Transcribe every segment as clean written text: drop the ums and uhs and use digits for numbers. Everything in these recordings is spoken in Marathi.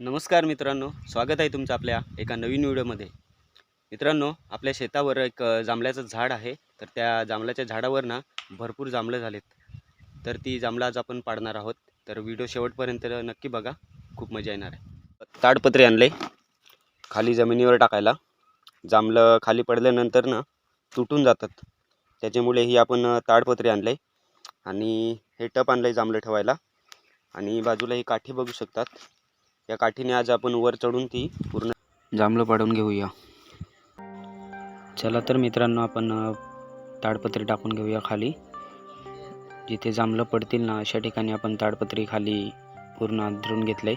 नमस्कार मित्रांनो, स्वागत आहे तुमचं आपल्या एका नवीन व्हिडिओमध्ये. मित्रांनो, आपल्या शेतावर एक जांभळाचं झाड आहे. तर त्या जांभळाच्या झाडावर ना भरपूर जांभळं झालेत. तर ती जांभळं आज आपण पाडणार आहोत. तर व्हिडिओ शेवटपर्यंत नक्की बघा, खूप मजा येणार आहे. ताडपत्री आणले खाली जमिनीवर टाकायला. जांभळं खाली पडल्यानंतर ना तुटून जातात, त्याच्यामुळे ही आपण ताडपत्री आणले आणि हे टप आणले जांभळं ठेवायला. आणि बाजूला ही काठी बघू शकतात. या काठीने आज आपण वर चढून ती पूर्ण जांभळं पाडून घेऊया. चला तर मित्रांनो, आपण ताडपत्री टाकून घेऊया खाली. जिथे जांभळं पडतील ना अशा ठिकाणी आपण ताडपत्री खाली पूर्ण अंतरून घेतले.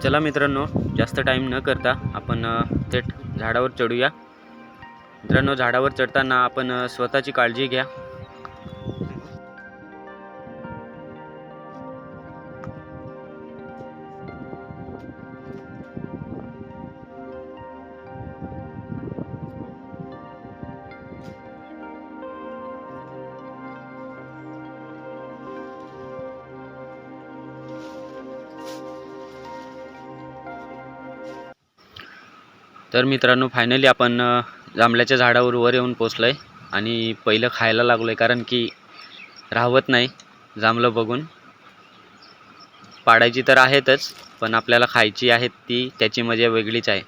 चला मित्रांनो, जास्त टाईम न करता आपण थेट झाडावर चढूया. मित्रांनो, झाडावर चढताना आपण स्वतःची काळजी घ्या. तर मित्रांनो, फायनली आपण जांभळाच्या झाडावर वर येऊन पोचलोय आणि पहिलं खायला लागलोय, कारण की राहवत नाही जांभळं बघून. पाडायची तर आहेतच, पण आपल्याला खायची आहेत ती, त्याची मजा वेगळीच आहे.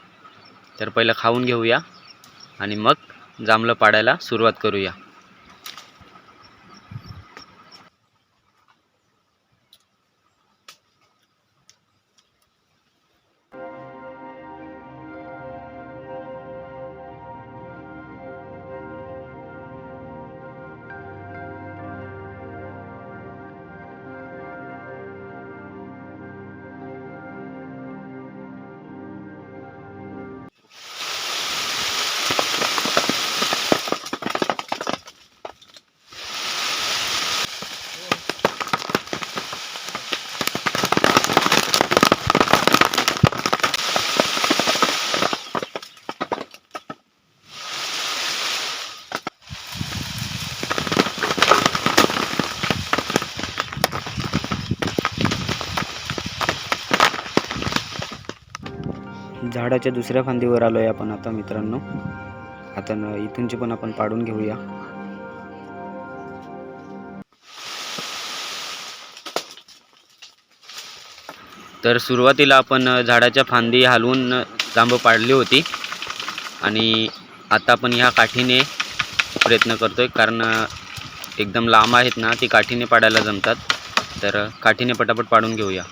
तर पहिलं खाऊन घेऊया आणि मग जांभळं पाडायला सुरुवात करूया. झाडाच्या दुसऱ्या फांदीवर आलोय आपण आता मित्रांनो. आता इथूनची पण आपण पाडून घेऊया. तर सुरुवातीला आपण झाडाच्या फांदी हलवून जांभळं पाडली होती आणि आता आपण ह्या काठीने प्रयत्न करतोय, कारण एकदम लांब आहेत ना, ती काठीने पाडायला जमतात. तर काठीने पटापट पाडून घेऊया.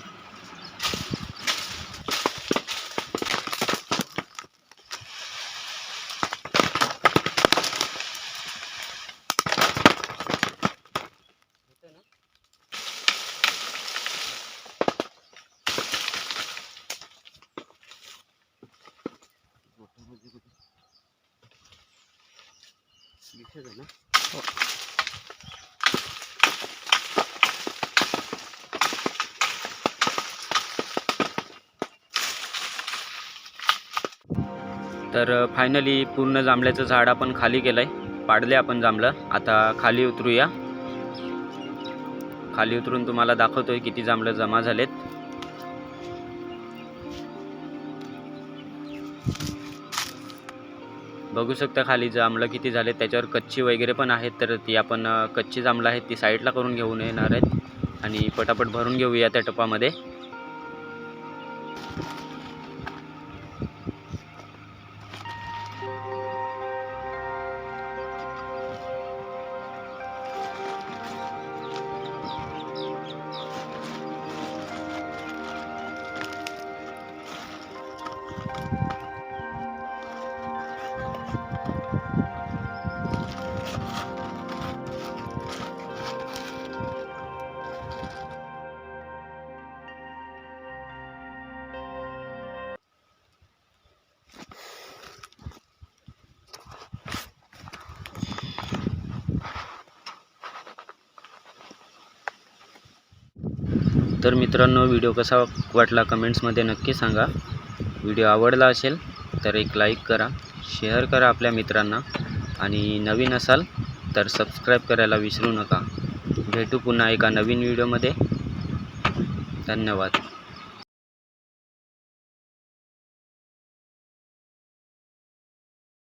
तर फायनली पूर्ण जांभळ्याचं झाड आपण खाली केलंय, पाडले आपण जांभळं. आता खाली उतरूया. खाली उतरून तुम्हाला दाखवतोय किती जांभळं जमा झालेत. बघू शकता खाली जांभळं किती झालेत. त्याच्यावर कच्ची वगैरे पण आहेत, तर ती आपण कच्ची जांभळं आहेत ती साईडला करून घेऊन येणार आहेत आणि पटापट भरून घेऊया त्या टपामध्ये. तर मित्रांनो, व्हिडिओ कसा वाटला कमेंट्समध्ये नक्की सांगा. व्हिडिओ आवडला असेल तर एक लाईक करा, शेअर करा आपल्या मित्रांना आणि नवीन असाल तर सबस्क्राईब करायला विसरू नका. भेटू पुन्हा एका नवीन व्हिडिओमध्ये. धन्यवाद.